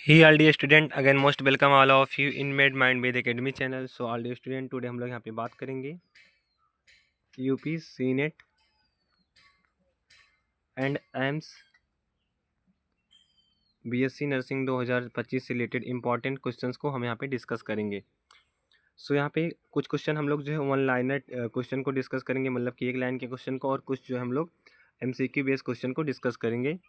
He all the student again most welcome all of you in med mind bed academy channel. So all the student today हम लोग यहाँ पे बात करेंगे UP CNET and AIIMS BSc nursing 2025 से related important questions को हम यहाँ पे डिस्कस करेंगे। सो यहाँ पे कुछ क्वेश्चन हम लोग जो है वन लाइनर क्वेश्चन को डिस्कस करेंगे, मतलब कि एक लाइन के क्वेश्चन को, और कुछ जो है हम लोग एमसीक्यू बेस्ड क्वेश्चन को डिस्कस करेंगे।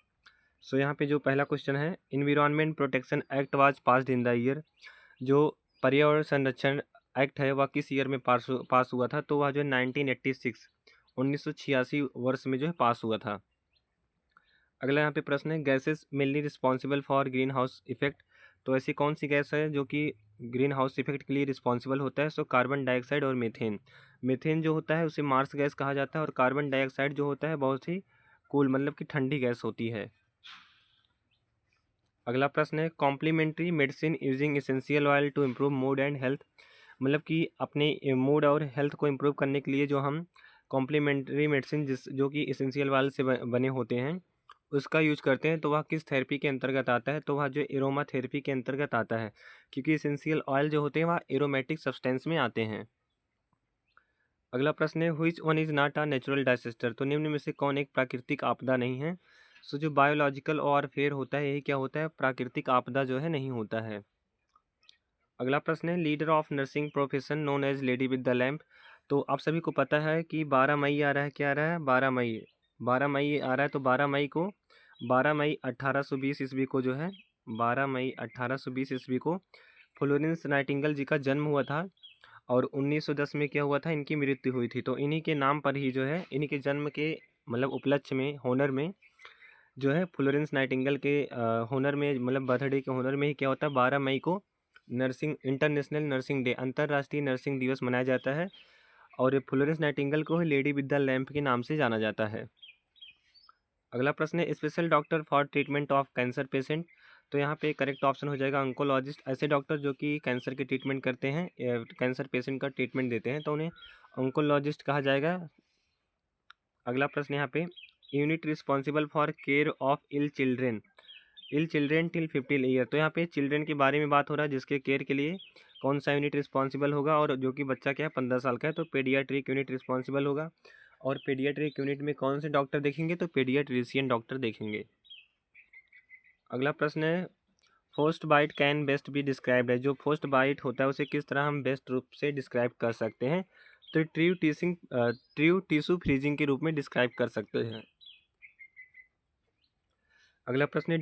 सो यहाँ पे जो पहला क्वेश्चन है, environment protection act was passed in the year. जो पर्यावरण संरक्षण एक्ट है वह किस ईयर में पास हुआ था? तो वह जो है 1986 1986 वर्ष में जो है पास हुआ था। अगला यहाँ पे प्रश्न है, gases mainly responsible for green house effect. तो ऐसी कौन सी गैस है जो कि ग्रीन हाउस इफेक्ट के लिए रिस्पॉन्सिबल होता है? सो कार्बन डाइऑक्साइड और मीथेन। मीथेन जो होता है उसे मार्स गैस कहा जाता है, और कार्बन डाइऑक्साइड जो होता है बहुत ही कूल मतलब कि ठंडी गैस होती है। अगला प्रश्न है, complementary medicine using essential oil to improve mood and health. मतलब कि अपने मूड और हेल्थ को इम्प्रूव करने के लिए जो हम कॉम्प्लीमेंट्री मेडिसिन जो कि एसेंशियल ऑयल से बने होते हैं उसका यूज करते हैं, तो वह किस थेरेपी के अंतर्गत आता है? तो वह जो एरोमा थेरेपी के अंतर्गत आता है, क्योंकि एसेंशियल ऑयल जो होते हैं वह एरोमेटिक सब्सटेंस में आते हैं। अगला प्रश्न है, which one is not a natural disaster. तो निम्न में से कौन एक प्राकृतिक आपदा नहीं है? सो जो बायोलॉजिकल वॉरफेयर होता है यही क्या होता है? प्राकृतिक आपदा जो है नहीं होता है। अगला प्रश्न है, leader of nursing profession known as lady with the lamp. तो आप सभी को पता है कि 12 मई आ रहा है, क्या आ रहा है? 12 मई आ रहा है। तो 12 मई 1820 ईस्वी को जो है 12 मई 1820 ईस्वी को फ्लोरेंस नाइटिंगेल जी का जन्म हुआ था, और 1910 में क्या हुआ था? इनकी मृत्यु हुई थी। तो इन्हीं के नाम पर ही जो है, इन्हीं के जन्म के मतलब उपलक्ष्य में, होनर में जो है फ्लोरेंस नाइटिंगेल के होनर में, मतलब बर्थडे के होनर में ही क्या होता है, 12 मई को नर्सिंग इंटरनेशनल नर्सिंग डे, अंतर्राष्ट्रीय नर्सिंग दिवस मनाया जाता है, और फ्लोरेंस नाइटिंगेल को लेडी विद द लैम्प के नाम से जाना जाता है। अगला प्रश्न है, special doctor for treatment of cancer patient. तो यहाँ पे करेक्ट ऑप्शन हो जाएगा ऑन्कोलॉजिस्ट। ऐसे डॉक्टर जो कि कैंसर की ट्रीटमेंट करते हैं, कैंसर पेशेंट का ट्रीटमेंट देते हैं, तो उन्हें ऑन्कोलॉजिस्ट कहा जाएगा। अगला प्रश्न यहाँ पे, unit responsible for care of ill children till 15 year. तो यहाँ पे चिल्ड्रेन के बारे में बात हो रहा है, जिसके केयर के लिए कौन सा यूनिट रिस्पॉन्सिबल होगा, और जो कि बच्चा क्या है 15 साल का है, तो पेडियाट्रिक यूनिट रिस्पॉन्सिबल होगा। और पेडियाट्रिक यूनिट में कौन से डॉक्टर देखेंगे? तो पेडियाट्रिशियन डॉक्टर देखेंगे। अगला प्रश्न है, first bite can best be described है। जो फर्स्ट बाइट होता है उसे किस तरह हम बेस्ट रूप से डिस्क्राइब कर सकते हैं? तो ट्रू टिश्यू फ्रीजिंग के रूप में डिस्क्राइब कर सकते हैं। अगला प्रश्न है,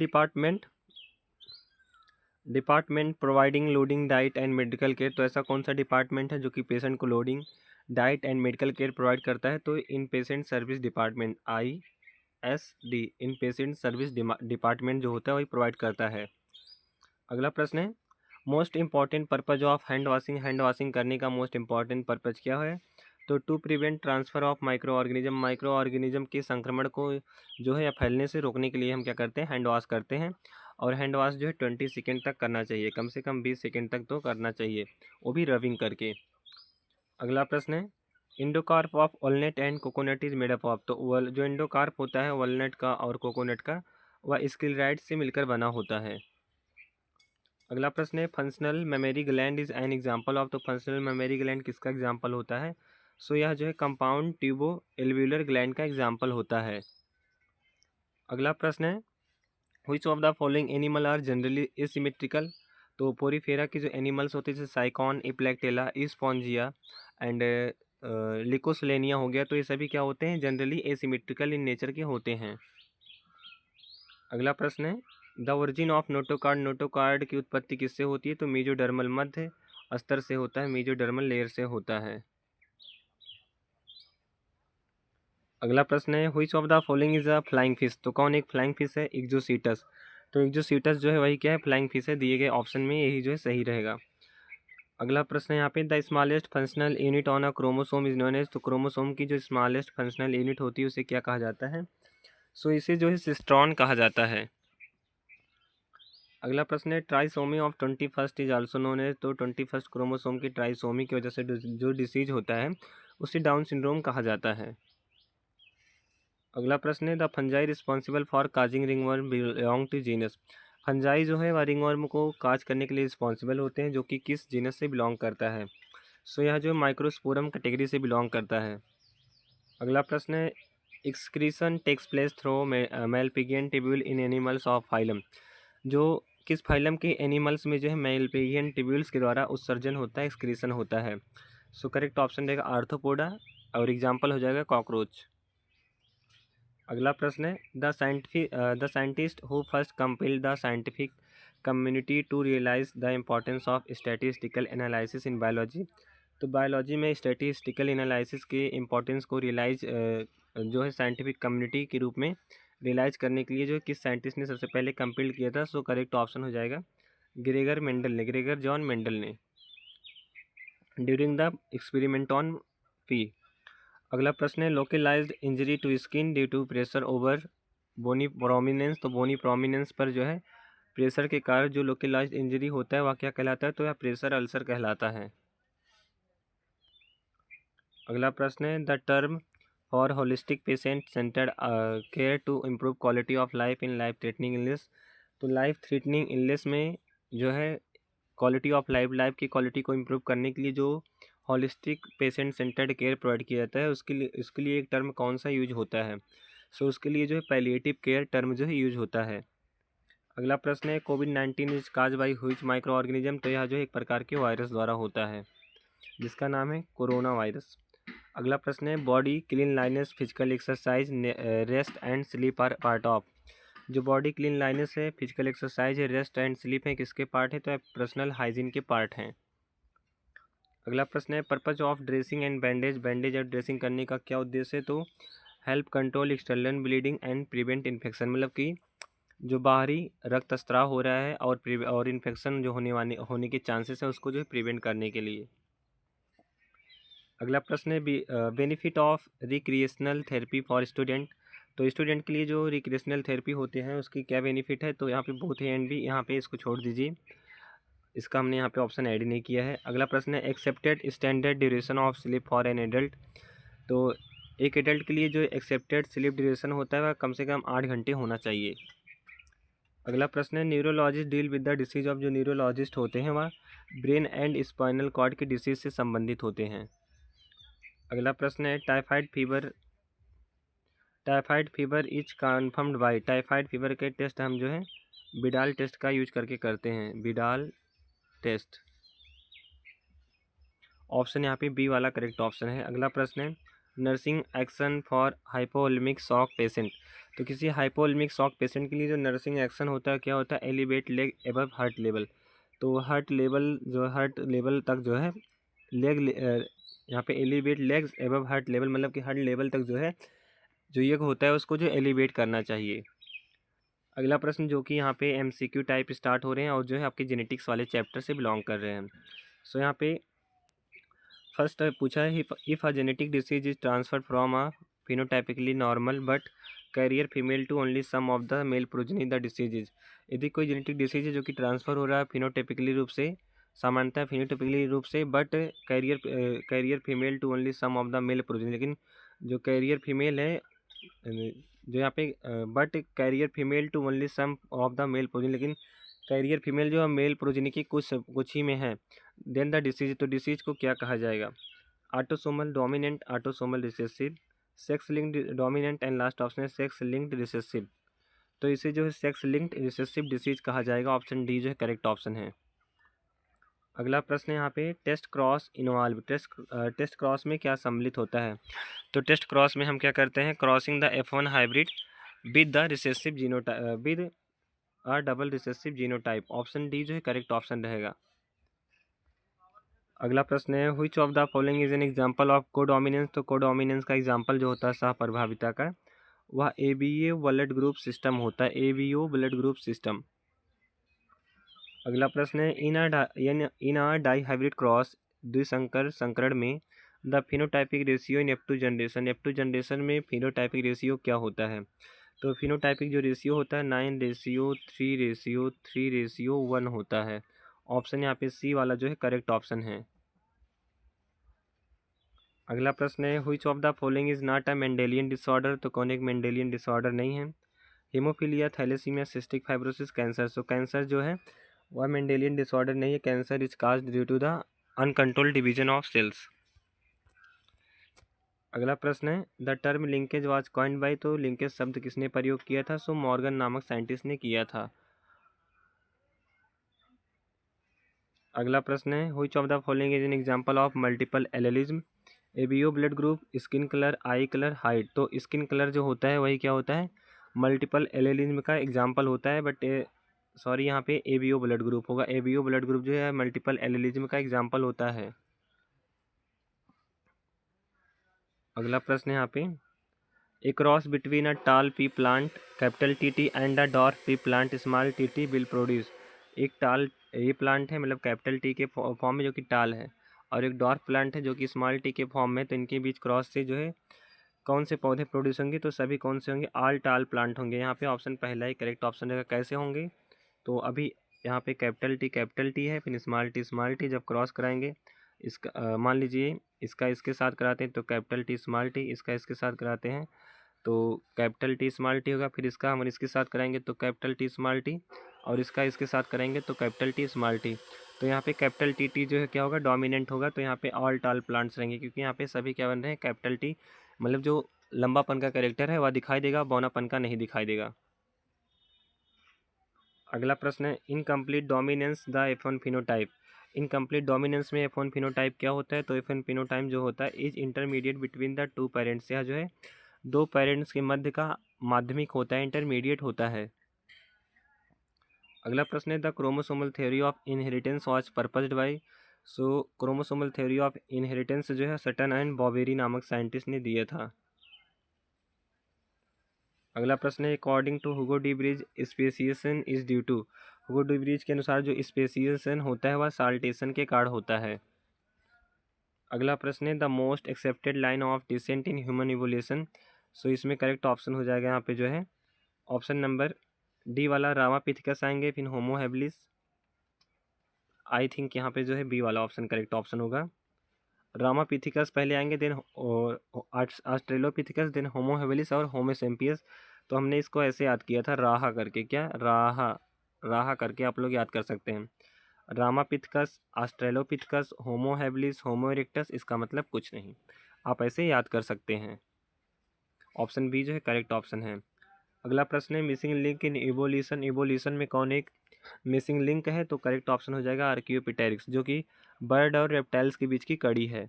department providing loading diet and medical care. तो ऐसा कौन सा डिपार्टमेंट है जो कि पेशेंट को loading diet and medical care provide करता है? तो इन पेशेंट सर्विस डिपार्टमेंट, ISD, इन पेशेंट सर्विस डिपार्टमेंट जो होता है वही प्रोवाइड करता है। अगला प्रश्न है, most important purpose of hand washing करने का मोस्ट इंपॉर्टेंट पर्पज क्या है? तो to prevent transfer of microorganism के संक्रमण को जो है या फैलने से रोकने के लिए हम क्या करते हैं? हैंड वॉश करते हैं। और हैंड वॉश जो है 20 सेकेंड तक करना चाहिए, कम से कम 20 सेकेंड तक तो करना चाहिए, वो भी रबिंग करके। अगला प्रश्न है, endocarp of walnut and coconut is made up of. तो जो इंडोकार्प होता है वॉलनट का और कोकोनट का, वह स्क्लेराइड से मिलकर बना होता है। अगला प्रश्न है, functional memory gland is an example of. तो फंक्शनल मेमोरी ग्लैंड किसका एग्जांपल होता है? सो यह जो है कंपाउंड ट्यूबो एल्व्यूलर ग्लैंड का एग्जांपल होता है। अगला प्रश्न है, which of the following animal are generally asymmetrical. तो पोरीफेरा के जो एनिमल्स होते हैं जैसे साइकॉन, इप्लेक्टेला, स्पॉन्जिया एंड लिकोसलेनिया हो गया, तो ये सभी क्या होते हैं? जनरली एसिमेट्रिकल इन नेचर के होते हैं। अगला प्रश्न है, द ओरिजिन ऑफ नोटोकार्ड की उत्पत्ति किससे होती है? तो मीजोडर्मल मध्य अस्तर से होता है, मीजोडर्मल लेयर से होता है। अगला प्रश्न है, which of the following is a flying fish. तो कौन एक फ्लाइंग फिश है? इक्जोसीटस। तो इक्जोसीटस जो है वही क्या है? फ्लाइंग फिश है। दिए गए ऑप्शन में यही जो है सही रहेगा। अगला प्रश्न है यहाँ पे, the smallest functional unit on a chromosome is known as. तो क्रोमोसोम की जो स्मॉलेस्ट फंक्शनल यूनिट होती है उसे क्या कहा जाता है? सो इसे जो है सिस्ट्रॉन कहा जाता है। अगला प्रश्न है, trisomy of 21 is also known as. तो 21 क्रोमोसोम की ट्राइसोमी की वजह से जो डिसीज होता है उसे डाउन सिंड्रोम कहा जाता है। अगला प्रश्न है, the fungi responsible for causing ringworm belong to genus. Fungi जो है वह रिंगवर्म को काज करने के लिए रिस्पॉन्सिबल होते हैं, जो कि किस जीनस से बिलोंग करता है। सो यह जो माइक्रोस्पोरम कैटेगरी से बिलोंग करता है। अगला प्रश्न है, excretion takes place through Malpighian tubule in animals of phylum. जो किस फाइलम के एनिमल्स में जो है मेलपिगियन टिब्यूल्स के द्वारा उत्सर्जन होता है, एक्सक्रीशन होता है। सो करेक्ट ऑप्शन रहेगा आर्थ्रोपोडा और एग्जाम्पल हो जाएगा कॉकरोच। अगला प्रश्न है, the scientist who first compelled the scientific community to realise the importance of statistical analysis in biology. तो बायोलॉजी में स्टैटिस्टिकल एनालिसिस के इम्पोर्टेंस को रियलाइज जो है साइंटिफिक कम्युनिटी के रूप में रियलाइज करने के लिए जो किस साइंटिस्ट ने सबसे पहले कंपेल्ड किया था। सो करेक्ट ऑप्शन हो जाएगा ग्रेगर जॉन मेंडल ने, during the experiment on pea. अगला प्रश्न है, localised injury to skin due to pressure over bony prominence. तो बोनी प्रोमिनेंस पर जो है प्रेशर के कारण जो लोकलाइज्ड इंजरी होता है वह क्या कहलाता है? तो यह प्रेशर अल्सर कहलाता है। अगला प्रश्न है, the term for holistic patient centred care to improve quality of life in life threatening illness. तो लाइफ थ्रेटनिंग इलनेस में जो है क्वालिटी ऑफ लाइफ की क्वालिटी को इम्प्रूव करने के लिए जो holistic patient centred care provide किया जाता है उसके लिए एक टर्म कौन सा यूज होता है? सो उसके लिए जो है पैलिएटिव केयर टर्म जो है यूज होता है। अगला प्रश्न है, कोविड-19 is cause by which micro organism. तो यह जो है एक प्रकार के वायरस द्वारा होता है जिसका नाम है कोरोना वायरस। अगला प्रश्न है, body cleanliness physical exercise rest and sleep are part of. जो बॉडी क्लीन लाइनेस है, फिजिकल एक्सरसाइज है, रेस्ट एंड स्लीप है, किसके पार्ट है? तो पर्सनल हाइजीन के पार्ट हैं। अगला प्रश्न है, purpose of dressing and bandage और ड्रेसिंग करने का क्या उद्देश्य है? तो help control external bleeding and prevent infection. मतलब कि जो बाहरी रक्तस्राव हो रहा है और इन्फेक्शन जो होने के चांसेस है उसको जो है प्रिवेंट करने के लिए। अगला प्रश्न है, benefit of recreational therapy for student. तो स्टूडेंट के लिए जो रिक्रिएशनल थेरेपी होते हैं उसकी क्या बेनिफिट है? तो यहाँ पे बोथ ए एंड बी, यहाँ पे इसको छोड़ दीजिए, इसका हमने यहाँ पे ऑप्शन ऐड नहीं किया है। अगला प्रश्न है, accepted standard duration of sleep for an adult. तो एक एडल्ट के लिए जो एक्सेप्टेड स्लीप ड्यूरेशन होता है वह कम से कम 8 घंटे होना चाहिए। अगला प्रश्न है, neurologist deal with the disease of. जो न्यूरोलॉजिस्ट होते हैं वह ब्रेन एंड स्पाइनल कॉर्ड की डिसीज से संबंधित होते हैं। अगला प्रश्न है, typhoid fever is confirmed by. Typhoid fever के टेस्ट हम जो है बिडाल टेस्ट का यूज करके करते हैं, बिडाल टेस्ट। ऑप्शन यहाँ पे बी वाला करेक्ट ऑप्शन है। अगला प्रश्न है, nursing action for hypovolemic shock patient. तो किसी हाइपोवोलेमिक शॉक पेशेंट के लिए जो नर्सिंग एक्शन होता है क्या होता है? Elevate leg above heart level. तो हार्ट लेवल तक जो है यहाँ पे elevate legs above heart level, मतलब कि हार्ट लेवल तक जो है जो ये होता है उसको जो एलिवेट करना चाहिए। अगला प्रश्न जो कि यहाँ पे MCQ टाइप स्टार्ट हो रहे हैं और जो है आपके जेनेटिक्स वाले चैप्टर से बिलोंग कर रहे हैं। सो यहाँ पे फर्स्ट पूछा है, if a genetic disease is transferred from a phenotypically normal but carrier female to only some of the male progeny the disease is. यदि कोई जेनेटिक डिसीज है जो कि ट्रांसफ़र हो रहा है फिनोटाइपिकली रूप से, सामान्यतः फिनोटाइपिकली रूप से, but carrier female to only some of the male progeny. लेकिन जो कैरियर फीमेल है जो यहाँ पे but carrier female to only some of the male progeny, लेकिन कैरियर फीमेल जो है मेल प्रोजेनी की कुछ ही में है। देन द डिसीज, तो डिसीज को क्या कहा जाएगा? Autosomal dominant, autosomal recessive, sex linked dominant and last option है सेक्स लिंक्ड रिसेसिव। तो इसे जो है सेक्स लिंक्ड रिसेसिव डिसीज कहा जाएगा। ऑप्शन डी जो है करेक्ट ऑप्शन है। अगला प्रश्न है यहाँ पे, test cross involve. Test cross में क्या सम्मिलित होता है? तो टेस्ट क्रॉस में हम क्या करते हैं? Crossing the F1 hybrid with the recessive genotype with double recessive genotype. Option D जो है करेक्ट ऑप्शन रहेगा। अगला प्रश्न है, which of the following is an example of codominance. तो कोडोमिनेंस का एग्जांपल जो होता है सहप्रभाविता का, वह ABO ब्लड ग्रुप सिस्टम होता है, ABO ब्लड ग्रुप सिस्टम। अगला प्रश्न है, इन अ डाई हाइब्रिड क्रॉस द्विसंकर संकरण में the phenotypic ratio in F2 generation. F2 generation में फिनोटाइपिक रेशियो क्या होता है? तो फिनोटाइपिक जो रेशियो होता है 9:3:3:1 होता है। ऑप्शन यहाँ पे सी वाला जो है करेक्ट ऑप्शन है। अगला प्रश्न है, which of the following is not a Mendelian disorder. तो कौन एक मेंडेलियन डिसऑर्डर नहीं है? Haemophilia, thalassaemia, cystic fibrosis, cancer. So cancer जो है वह मेंडेलियन डिसऑर्डर नहीं है। Cancer is caused due to the uncontrolled division of cells. अगला प्रश्न है the term linkage was coined by, तो लिंकेज शब्द किसने प्रयोग किया था? सो मॉर्गन नामक साइंटिस्ट ने किया था। अगला प्रश्न है which of the following is an example of multiple allelism? ABO, blood group, skin colour, I colour, height. तो स्किन कलर जो होता है वही क्या होता है? मल्टीपल एलेलिज्म का एग्जांपल होता है। बट सॉरी, यहाँ पे एबीओ ब्लड ग्रुप होगा। एबीओ ब्लड ग्रुप जो है मल्टीपल एलेलिज्म का एग्जांपल होता है। अगला प्रश्न है यहाँ पे ए क्रॉस बिटवीन अ टाल P plant capital T and a dwarf P plant small T will produce. एक टाल ये प्लांट है मतलब कैपिटल टी के फॉर्म में जो कि टाल है, और एक डॉर्फ प्लांट है जो कि स्मॉल टी के फॉर्म में। तो इनके बीच क्रॉस से जो है कौन से पौधे प्रोड्यूस होंगे? तो सभी कौन से होंगे? ऑल टाल प्लांट होंगे। यहाँ पे ऑप्शन पहला ही करेक्ट ऑप्शन रहेगा। कैसे होंगे? तो अभी यहाँ पे कैपिटल टी है, फिर स्मॉल टी जब क्रॉस कराएंगे इसका मान लीजिए इसका इसके साथ कराते हैं तो कैपिटल टी स्मॉल टी, इसका इसके साथ कराते हैं तो कैपिटल टी स्मॉल टी होगा। फिर इसका हम इसके साथ कराएंगे तो कैपिटल टी स्मॉल टी, और इसका इसके साथ कराएंगे तो कैपिटल टी स्मॉल टी। तो यहाँ पे कैपिटल टी जो है क्या होगा? डोमिनेंट होगा। तो यहाँ पे ऑल टाल प्लांट्स रहेंगे, क्योंकि यहाँ पे सभी क्या बन रहे हैं? कैपिटल टी, मतलब जो लंबापन का कैरेक्टर है वह दिखाई देगा, बौनापन का नहीं दिखाई देगा। अगला प्रश्न है incomplete dominance the F1 phenotype. Incomplete dominance में F1 फिनोटाइप क्या होता है? तो F1 फिनोटाइप जो होता है is intermediate between the two parents. यह जो है दो पेरेंट्स के मध्य का माध्यमिक होता है, इंटरमीडिएट होता है। अगला प्रश्न है the chromosomal theory of inheritance was purposed by. So chromosomal theory of inheritance जो है सटन एंड बॉवेरी नामक साइंटिस्ट ने दिया था। अगला प्रश्न है according to Hugo de Vries speciation is due to. Hugo de Vries के अनुसार जो स्पेसिएशन होता है वह साल्टेशन के कारण होता है। अगला प्रश्न है the most accepted line of descent in human evolution. So इसमें करेक्ट ऑप्शन हो जाएगा यहाँ पे जो है ऑप्शन नंबर डी वाला रामापिथिकस आएंगे, फिर होमो हैबिलिस। आई थिंक यहाँ पे जो है बी वाला ऑप्शन करेक्ट ऑप्शन होगा। रामापिथिकस पहले आएंगे, then Australopithecus, then Homo habilis और होमो सेम्पियस। तो हमने इसको ऐसे याद किया था राहा करके, क्या राहा राहा करके आप लोग याद कर सकते हैं। रामापिथकस, ऑस्ट्रेलोपिथकस, होमो हैबिलिस, होमो इरेक्टस, इसका मतलब कुछ नहीं, आप ऐसे याद कर सकते हैं। ऑप्शन बी जो है करेक्ट ऑप्शन है। अगला प्रश्न है missing link in evolution. Evolution में कौन एक मिसिंग लिंक है? तो करेक्ट ऑप्शन हो जाएगा आर्कियोपिटेरिक्स, जो कि बर्ड और रेप्टाइल्स के बीच की कड़ी है।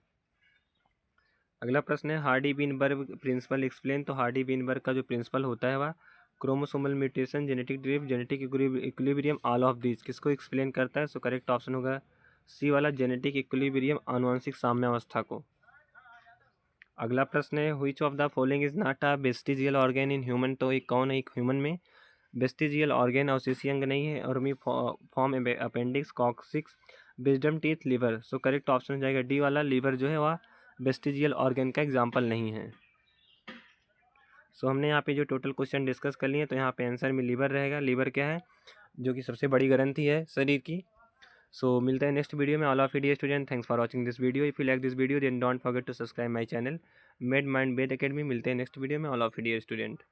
अगला प्रश्न है हार्डी बीनबर्ग प्रिंसिपल एक्सप्लेन। तो हार्डी बीनबर्ग का जो प्रिंसिपल होता है वह chromosomal mutation, genetic drift, genetic equilibrium, all of these किसको एक्सप्लेन करता है? सो करेक्ट ऑप्शन होगा सी वाला, जेनेटिक इक्विलिब्रियम, आनुवंशिक साम्यावस्था को। अगला प्रश्न है which of the following is not a vestigial organ in human. तो एक कौन है एक ह्यूमन में वेस्टिजियल ऑर्गेन अवशेषीय अंग नहीं है? और मी फॉर्म appendix, coccyx, wisdom teeth, liver. So correct option हो जाएगा डी वाला, लिवर जो है वह वेस्टिजियल ऑर्गेन का एग्जाम्पल नहीं है। सो हमने यहाँ पे जो टोटल क्वेश्चन डिस्कस कर लिए तो यहाँ पे आंसर में लिवर रहेगा। लिवर क्या है? जो कि सबसे बड़ी ग्रंथि है शरीर की। सो मिलता है नेक्स्ट वीडियो में। All of dear student, thanks for watching this video. If you like this video then don't forget to subscribe my channel med mind bed academy. मिलते हैं नेक्स्ट वीडियो में। All of dear student.